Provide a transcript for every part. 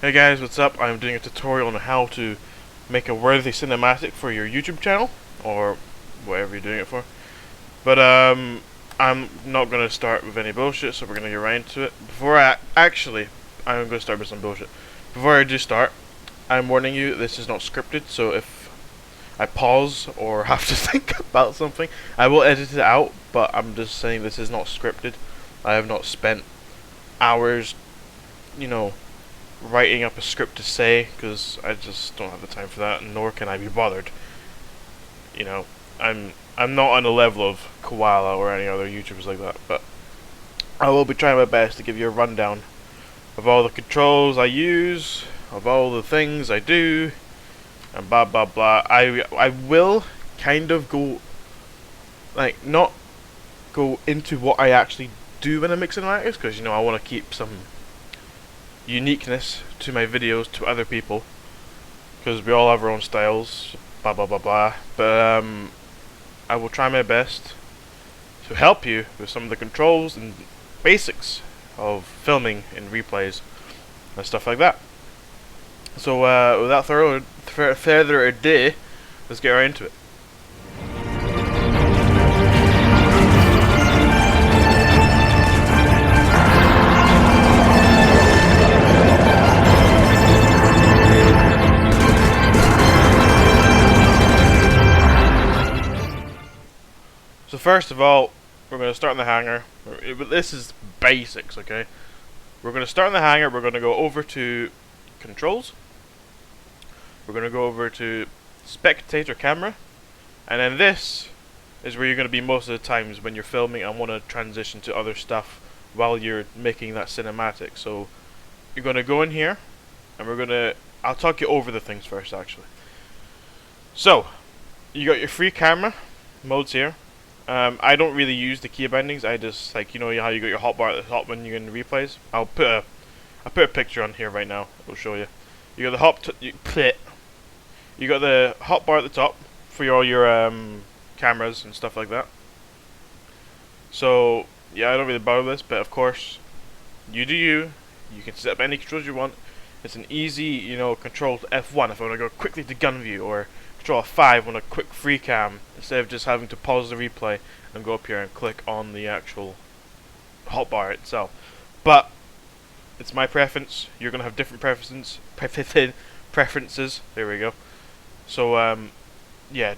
Hey guys, what's up? I'm doing a tutorial on how to make a worthy cinematic for your YouTube channel, or whatever you're doing it for. But I'm not going to start with any bullshit, so we're going to get right into it. I'm going to start with some bullshit. Before I do start, I'm warning you, this is not scripted, so if I pause or have to think about something, I will edit it out, but I'm just saying this is not scripted. I have not spent hours, writing up a script to say, because I just don't have the time for that, nor can I be bothered. I'm not on the level of Koala or any other YouTubers like that, but I will be trying my best to give you a rundown of all the controls I use, of all the things I do, and blah blah blah. I will kind of go, not go into what I actually do when I'm mixing cinematics, because I want to keep some uniqueness to my videos to other people, because we all have our own styles, blah blah blah blah. But I will try my best to help you with some of the controls and basics of filming in replays and stuff like that. So without further ado, let's get right into it. So first of all, we're going to start in the hangar. This is basics, okay? We're going to start in the hangar. We're going to go over to controls. We're going to go over to spectator camera. And then this is where you're going to be most of the times when you're filming and want to transition to other stuff while you're making that cinematic. So you're going to go in here, and I'll talk you over the things first, actually. So you got your free camera modes here. I don't really use the key bindings. I just, how you got your hotbar at the top when you're in the replays. I'll put a picture on here right now. It'll show you. You got you got the hotbar at the top for all your cameras and stuff like that. So yeah, I don't really bother this, but of course, you do you. You can set up any controls you want. It's an easy, control to F1 if I want to go quickly to gun view, or Control F5 on a quick Freecam, instead of just having to pause the replay and go up here and click on the actual hotbar itself. But it's my preference. You're gonna have different preferences. There we go. So yeah,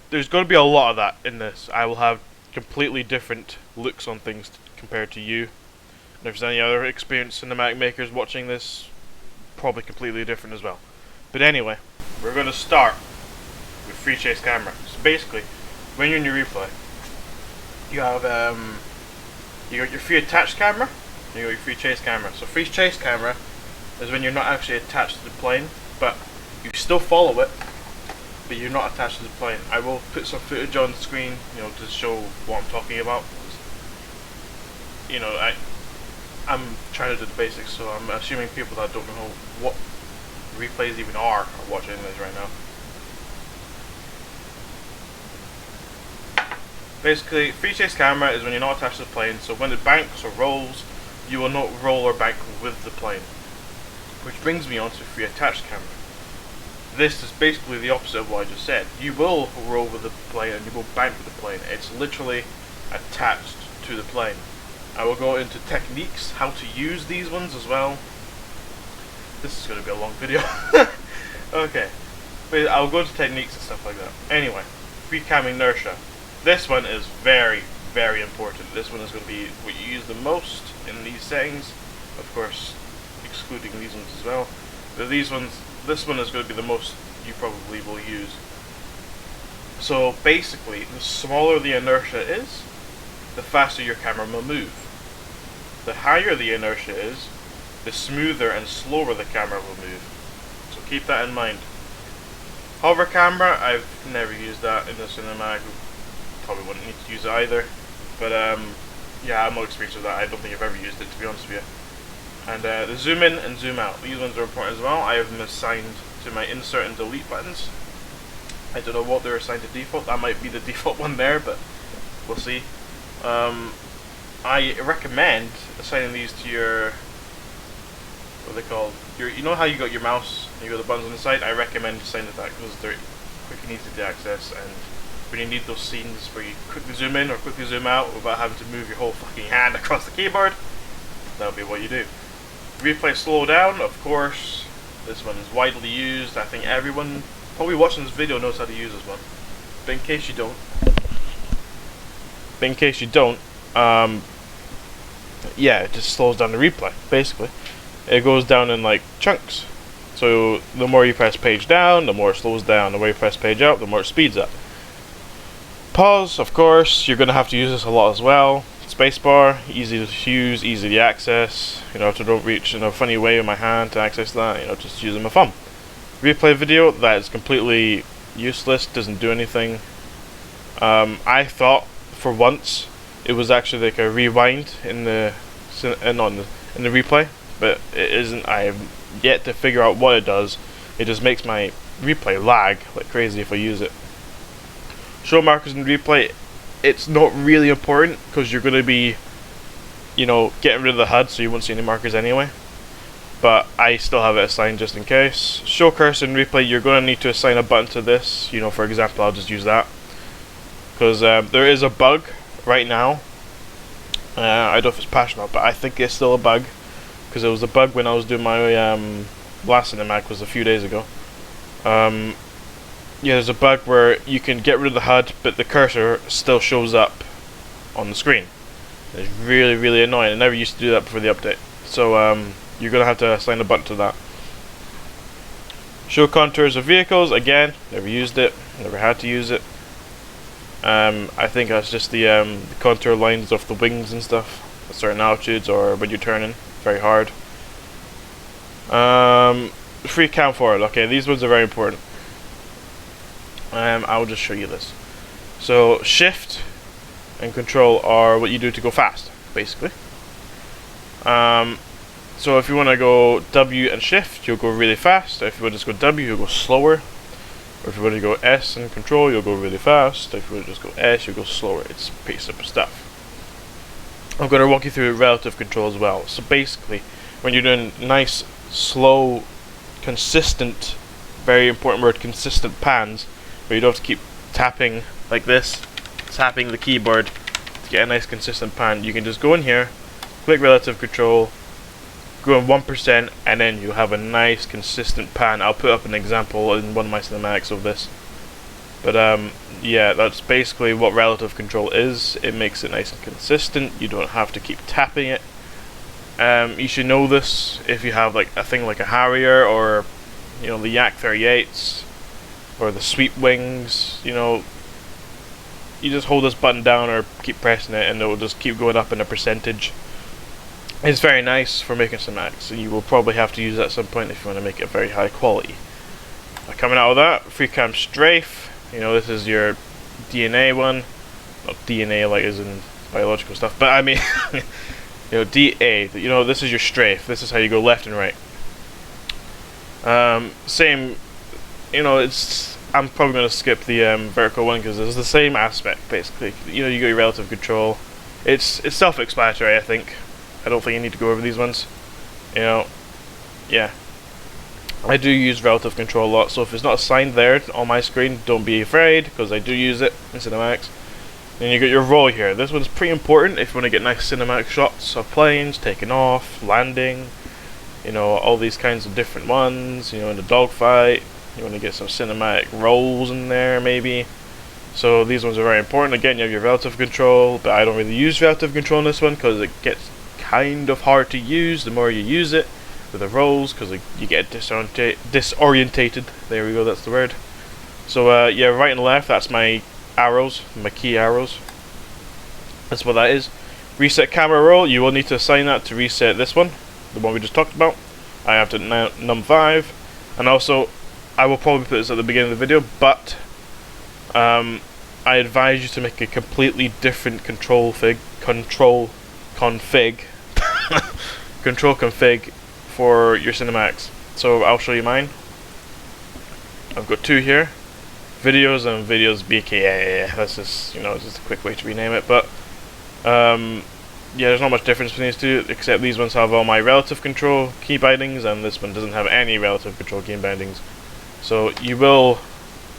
there's going to be a lot of that in this. I will have completely different looks on things compared to you. And if there's any other experienced cinematic makers watching this, probably completely different as well. But anyway, we're going to start with free chase camera. So basically, when you're in your replay, you have you got your free attached camera, and you got your free chase camera. So free chase camera is when you're not actually attached to the plane, but you still follow it, but you're not attached to the plane. I will put some footage on the screen, to show what I'm talking about. I'm trying to do the basics, so I'm assuming people that don't know what replays even are watching this right now. Basically, free chase camera is when you're not attached to the plane, so when it banks or rolls, you will not roll or bank with the plane. Which brings me on to free attached camera. This is basically the opposite of what I just said. You will roll with the plane and you will bank with the plane. It's literally attached to the plane. I will go into techniques, how to use these ones as well. This is going to be a long video. Okay, but I'll go into techniques and stuff like that. Anyway, free cam inertia. This one is very, very important. This one is going to be what you use the most in these settings. Of course, excluding these ones as well. But this one is going to be the most you probably will use. So basically, the smaller the inertia is, the faster your camera will move. The higher the inertia is, the smoother and slower the camera will move. So keep that in mind. Hover camera, I've never used that in the cinematic. Probably wouldn't need to use it either. But yeah, I'm not experienced with that. I don't think I've ever used it, to be honest with you. And the zoom in and zoom out. These ones are important as well. I have them assigned to my insert and delete buttons. I don't know what they're assigned to default. That might be the default one there, but we'll see. I recommend assigning these to your what they call you know how you got your mouse and you got the buttons on the side. I recommend assigning that because they're quick and easy to access, and when you need those scenes where you quickly zoom in or quickly zoom out without having to move your whole fucking hand across the keyboard, that'll be what you do. Replay slow down, of course. This one is widely used. I think everyone probably watching this video knows how to use this one. But in case you don't, yeah, it just slows down the replay. Basically, it goes down in like chunks. So the more you press page down, the more it slows down. The more you press page up, the more it speeds up. Pause, of course, you're going to have to use this a lot as well. Spacebar, easy to use, easy to access. You know, if I don't reach in a funny way with my hand to access that, you know, just using my thumb. Replay video, that is completely useless, doesn't do anything. I thought for once it was actually like a rewind in the replay, but it isn't. I have yet to figure out what it does. It just makes my replay lag like crazy if I use it. Show markers in replay, it's not really important because you're going to be, you know, getting rid of the HUD, so you won't see any markers anyway. But I still have it assigned just in case. Show cursor in replay, you're going to need to assign a button to this. You know, for example, I'll just use that because there is a bug right now. I don't know if it's patched or not, but I think it's still a bug because it was a bug when I was doing my last cinematic was a few days ago. Yeah, there's a bug where you can get rid of the HUD, but the cursor still shows up on the screen. It's really, really annoying. I never used to do that before the update. So you're going to have to assign a button to that. Show contours of vehicles, again, never used it, never had to use it. I think that's just the contour lines of the wings and stuff at certain altitudes or when you're turning very hard. Freecam forward, okay, these ones are very important. I'll just show you this. So shift and control are what you do to go fast, basically. So if you want to go W and shift, you'll go really fast. If you want to just go W, you'll go slower. Or if you want to go S and control, you'll go really fast. If you want to just go S, you'll go slower. It's pretty simple stuff. I'm going to walk you through relative control as well. So basically, when you're doing nice, slow, consistent, very important word, consistent pans, where you don't have to keep tapping like this, tapping the keyboard to get a nice consistent pan, you can just go in here, click relative control, go in 1%, and then you have a nice consistent pan. I'll put up an example in one of my cinematics of this. But yeah, that's basically what relative control is. It makes it nice and consistent. You don't have to keep tapping it. You should know this if you have like a thing like a Harrier or, you know, the Yak 38s or the Sweep Wings. You know, you just hold this button down or keep pressing it and it will just keep going up in a percentage. It's very nice for making cinematics, and you will probably have to use that at some point if you want to make it very high quality. Coming out of that, Freecam strafe. You know, this is your DNA one, not DNA like as in biological stuff, but I mean, you know, DA. You know, this is your strafe. This is how you go left and right. Same. You know, it's. I'm probably going to skip the vertical one because it's the same aspect basically. You know, you got your relative control. It's self-explanatory, I think. I don't think you need to go over these ones. You know, yeah. I do use relative control a lot, so if it's not assigned there on my screen, don't be afraid, because I do use it in cinematics. Then you got your roll here. This one's pretty important if you want to get nice cinematic shots of planes taking off, landing, you know, all these kinds of different ones. You know, in the dogfight, you want to get some cinematic rolls in there, maybe. So these ones are very important. Again, you have your relative control, but I don't really use relative control in this one because it gets kind of hard to use the more you use it with the rolls, because you get disorientated. There we go, that's the word. So yeah, right and left, that's my arrows, my key arrows. That's what that is. Reset camera roll, you will need to assign that to reset this one, the one we just talked about. I have to num5, and also I will probably put this at the beginning of the video, but I advise you to make a completely different control config for your cinematics. So I'll show you mine. I've got two here, videos and videos BK. That's just, you know, just a quick way to rename it. But yeah, there's not much difference between these two, except these ones have all my relative control key bindings, and this one doesn't have any relative control key bindings. So you will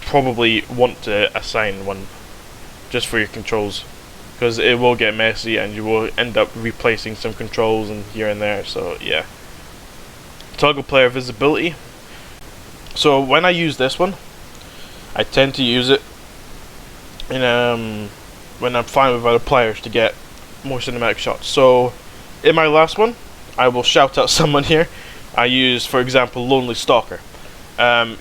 probably want to assign one just for your controls, because it will get messy and you will end up replacing some controls and here and there. So yeah. Toggle player visibility. So when I use this one, I tend to use it in when I'm flying with other players to get more cinematic shots. So in my last one, I will shout out someone here. I used, for example, Lonely Stalker.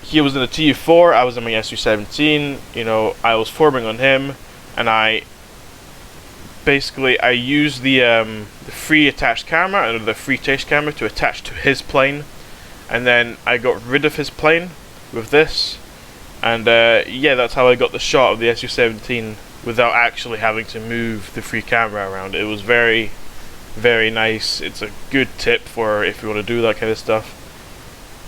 He was in a TU4, I was in my SU17, you know, I was forming on him, and I used the free attached camera, or the free chase camera, to attach to his plane, and then I got rid of his plane with this, and yeah, that's how I got the shot of the SU17 without actually having to move the free camera around. It was very, very nice. It's a good tip for if you want to do that kind of stuff.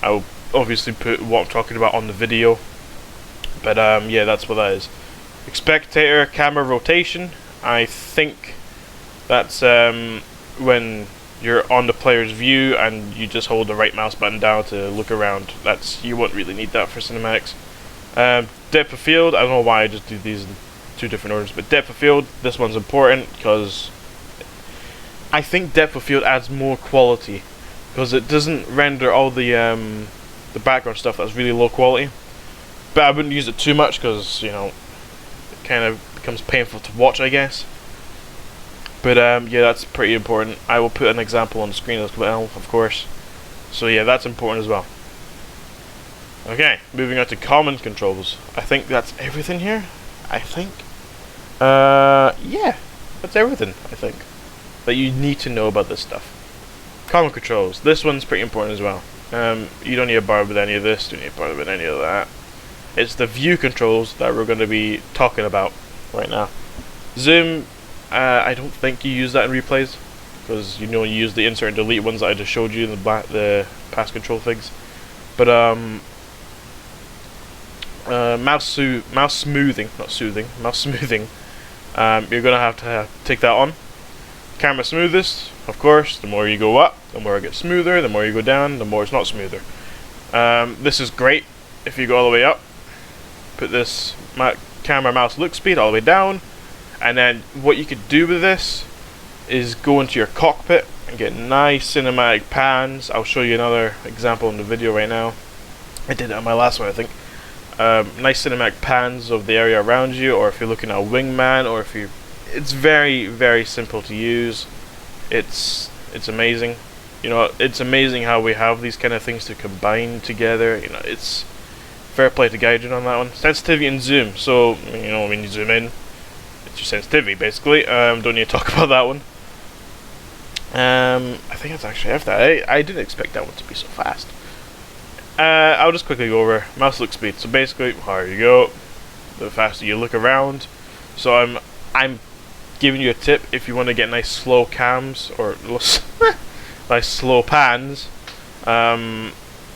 I will obviously put what I'm talking about on the video, but yeah, that's what that is. Spectator camera rotation. I think that's when you're on the player's view and you just hold the right mouse button down to look around. You won't really need that for cinematics. Depth of field. I don't know why I just do these in two different orders, but depth of field. This one's important because I think depth of field adds more quality, because it doesn't render all the background stuff that's really low quality. But I wouldn't use it too much because, you know, it kind of becomes painful to watch, I guess. But yeah, that's pretty important. I will put an example on the screen as well, of course. So yeah, that's important as well. Okay, moving on to common controls. I think that's everything here. I think. Yeah, that's everything, I think, that you need to know about this stuff. Common controls. This one's pretty important as well. You don't need a bar with any of this, you don't need a bar with any of that. It's the view controls that we're going to be talking about right now. Zoom, I don't think you use that in replays, because you know you use the insert and delete ones that I just showed you in the past control things. But mouse smoothing, you're going to have to take that on. Camera smoothest, of course, the more you go up, the more it gets smoother, the more you go down, the more it's not smoother. This is great if you go all the way up. Put this camera mouse look speed all the way down, and then what you could do with this is go into your cockpit and get nice cinematic pans. I'll show you another example in the video right now. I did it on my last one, I think. Nice cinematic pans of the area around you, or if you're looking at a wingman, or if you... It's very, very simple to use. It's amazing. You know, it's amazing how we have these kind of things to combine together. You know, it's fair play to Gaijin on that one. Sensitivity and zoom. So, you know, when you zoom in, it's your sensitivity, basically. Don't need to talk about that one. I think that's actually after that. I didn't expect that one to be so fast. I'll just quickly go over mouse look speed. So basically, the higher you go, the faster you look around. So I'm giving you a tip if you want to get nice slow cams, or nice slow pans. I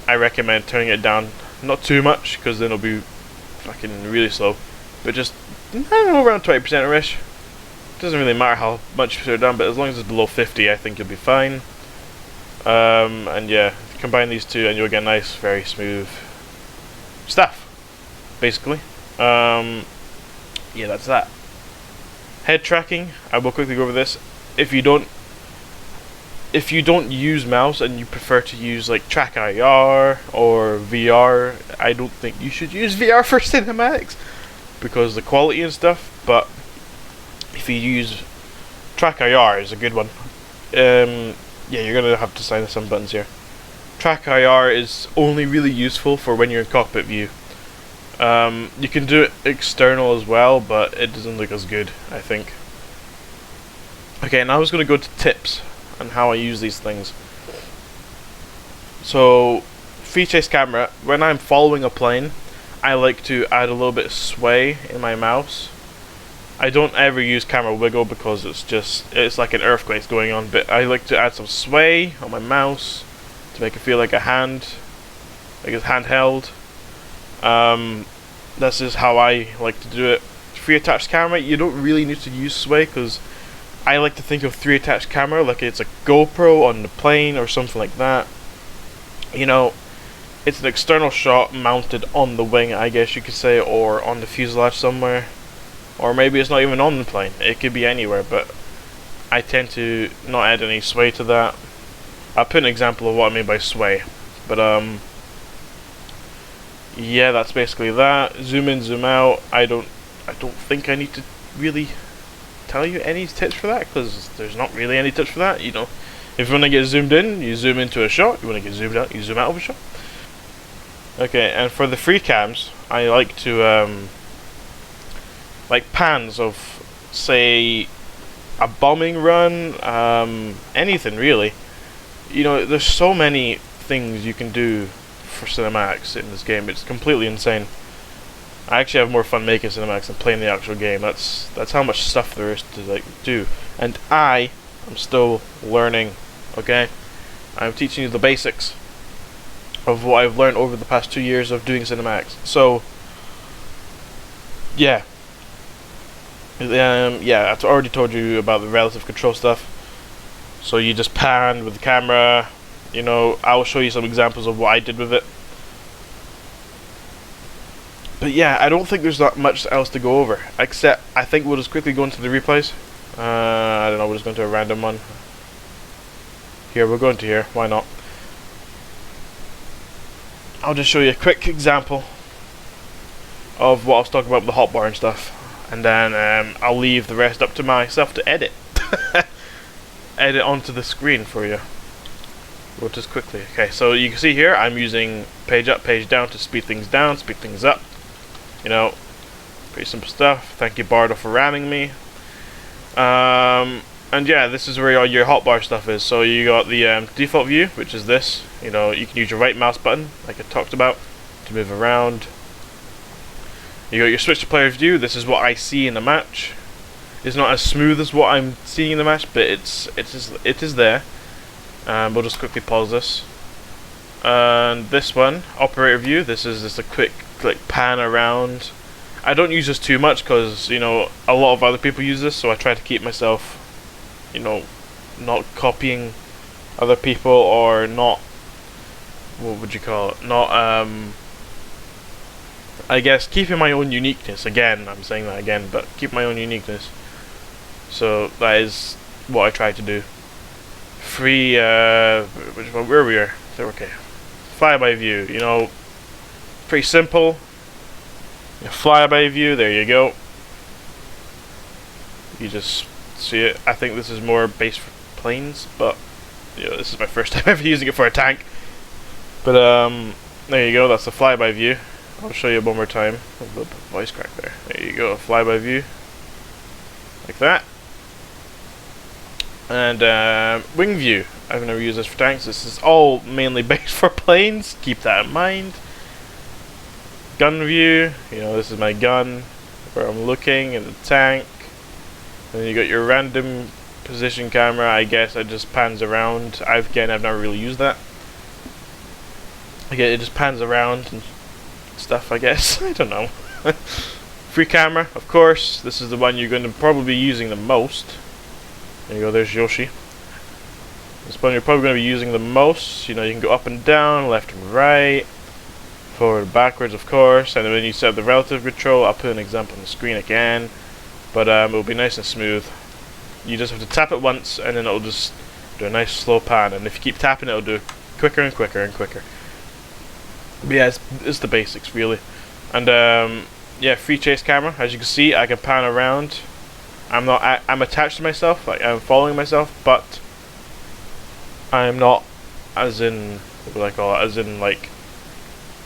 recommend turning it down, not too much, because then it'll be fucking really slow, but just, I don't know, around 20%-ish. Doesn't really matter how much you put it down, but as long as it's below 50, I think you'll be fine. And yeah, combine these two and you'll get nice, very smooth stuff, basically. Yeah, that's that. Head tracking, I will quickly go over this. If you don't use mouse and you prefer to use like Track IR or VR, I don't think you should use VR for cinematics because the quality and stuff. But if you use Track IR, is a good one. Yeah, you're gonna have to sign some buttons here. Track IR is only really useful for when you're in cockpit view. You can do it external as well, but it doesn't look as good, I think. Okay, now I was going to go to tips on how I use these things. So, free chase camera, when I'm following a plane, I like to add a little bit of sway in my mouse. I don't ever use camera wiggle because it's like an earthquake going on, but I like to add some sway on my mouse to make it feel like a hand, like it's handheld. This is how I like to do it. Free attached camera, you don't really need to use sway because I like to think of 3 attached camera like it's a GoPro on the plane or something like that. You know, it's an external shot mounted on the wing, I guess you could say, or on the fuselage somewhere. Or maybe it's not even on the plane, it could be anywhere, but I tend to not add any sway to that. I'll put an example of what I mean by sway. But yeah, that's basically that. Zoom in, zoom out. I don't think I need to really tell you any tips for that, because there's not really any tips for that. You know, if you want to get zoomed in, you zoom into a shot. You want to get zoomed out, you zoom out of a shot. Okay, and for the free cams, I like to like pans of, say, a bombing run, anything really. You know, there's so many things you can do for cinematics in this game. It's completely insane. I actually have more fun making cinematics than playing the actual game. That's how much stuff there is to like do. And I am still learning. Okay, I'm teaching you the basics of what I've learned over the past 2 years of doing cinematics. So yeah. Yeah, I've already told you about the relative control stuff. So you just pan with the camera. You know, I'll show you some examples of what I did with it. But yeah, I don't think there's not much else to go over, except I think we'll just quickly go into the replays. I don't know, we'll just go into a random one. Here, we'll go into here, why not? I'll just show you a quick example of what I was talking about with the hotbar and stuff. And then I'll leave the rest up to myself to edit. Edit onto the screen for you. We'll just quickly. Okay, so you can see here I'm using page up, page down to speed things down, speed things up. You know, pretty simple stuff. Thank you, Bardo, for ramming me. And yeah, this is where all your hotbar stuff is. So you got the default view, which is this. You know, you can use your right mouse button, like I talked about, to move around. You got your switch to player view. This is what I see in the match. It's not as smooth as what I'm seeing in the match, but it is there. We'll just quickly pause this. And this one, operator view. This is just a quick like pan around. I don't use this too much because, you know, a lot of other people use this, so I try to keep myself, you know, not copying other people, or not, what would you call it, not I guess keeping my own uniqueness. Again, I'm saying that again, but keep my own uniqueness. So that is what I try to do. Free which one, where we are? Okay, flyby view, you know, pretty simple. Flyby view, there you go. You just see it. I think this is more based for planes, but you know, this is my first time ever using it for a tank. But there you go, that's the flyby view. I'll show you one more time. A little bit of voice crack there. There you go, a flyby view. Like that. And wing view. I've never used this for tanks. This is all mainly based for planes. Keep that in mind. Gun view. You know, this is my gun where I'm looking in the tank. And then you got your random position camera. I guess it just pans around. I've never really used that. Again, it just pans around and stuff, I guess. I don't know. Free camera, of course. This is the one you're going to probably be using the most. There you go, there's Yoshi. This one you're probably going to be using the most. You know, you can go up and down, left and right, forward and backwards, of course. And then when you set the relative control, I'll put an example on the screen again. But it'll be nice and smooth. You just have to tap it once, and then it'll just do a nice slow pan. And if you keep tapping, it'll do quicker and quicker and quicker. But yeah, it's the basics, really. And yeah, free chase camera. As you can see, I can pan around. I'm attached to myself, like I'm following myself, but I'm not, as in, what would I call it, as in like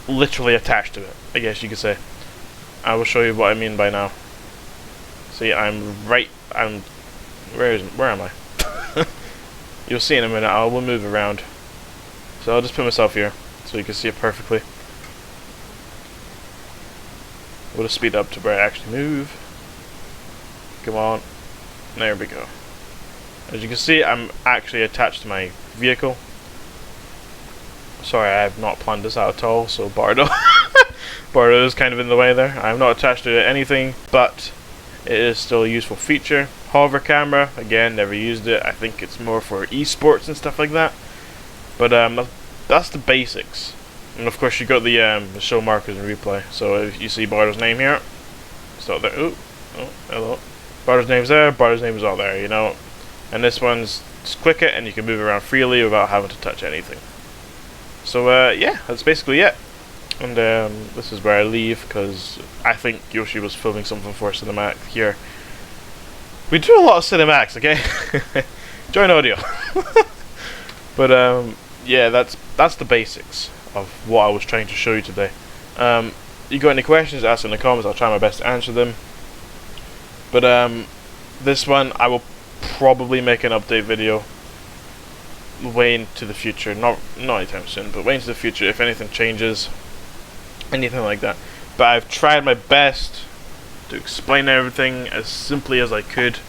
literally attached to it, I guess you could say. I will show you what I mean by now. See, where am I? You'll see in a minute. We'll move around. So I'll just put myself here so you can see it perfectly. We'll just speed up to where I actually move. Come on. There we go. As you can see, I'm actually attached to my vehicle. Sorry, I have not planned this out at all, so Bardo. Bardo is kind of in the way there. I'm not attached to anything, but it is still a useful feature. Hover camera, again, never used it. I think it's more for esports and stuff like that. But that's the basics. And of course you got the show markers and replay. So if you see Bardo's name here, it's out there. Ooh, oh, hello. Bardo's name's there, Bardo's name is out there, you know. And this one's, just click it and you can move around freely without having to touch anything. So yeah, that's basically it. And this is where I leave, because I think Yoshi was filming something for Cinematic here. We do a lot of cinematics, okay? Join audio. But yeah, that's the basics of what I was trying to show you today. You got any questions, ask in the comments, I'll try my best to answer them. But this one I will probably make an update video way into the future, not anytime soon, but way into the future if anything changes, anything like that. But I've tried my best to explain everything as simply as I could.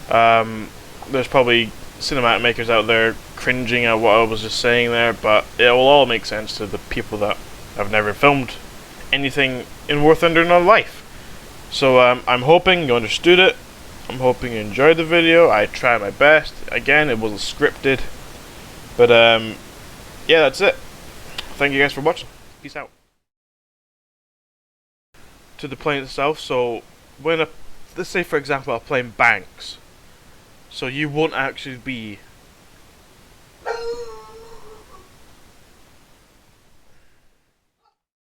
There's probably cinematic makers out there cringing at what I was just saying there, but it will all make sense to the people that have never filmed anything in War Thunder in their life. So I'm hoping you understood it. I'm hoping you enjoyed the video. I tried my best. Again, it wasn't scripted. But yeah, that's it. Thank you guys for watching. Peace out. To the plane itself, so when let's say for example I'm playing banks, so you won't actually be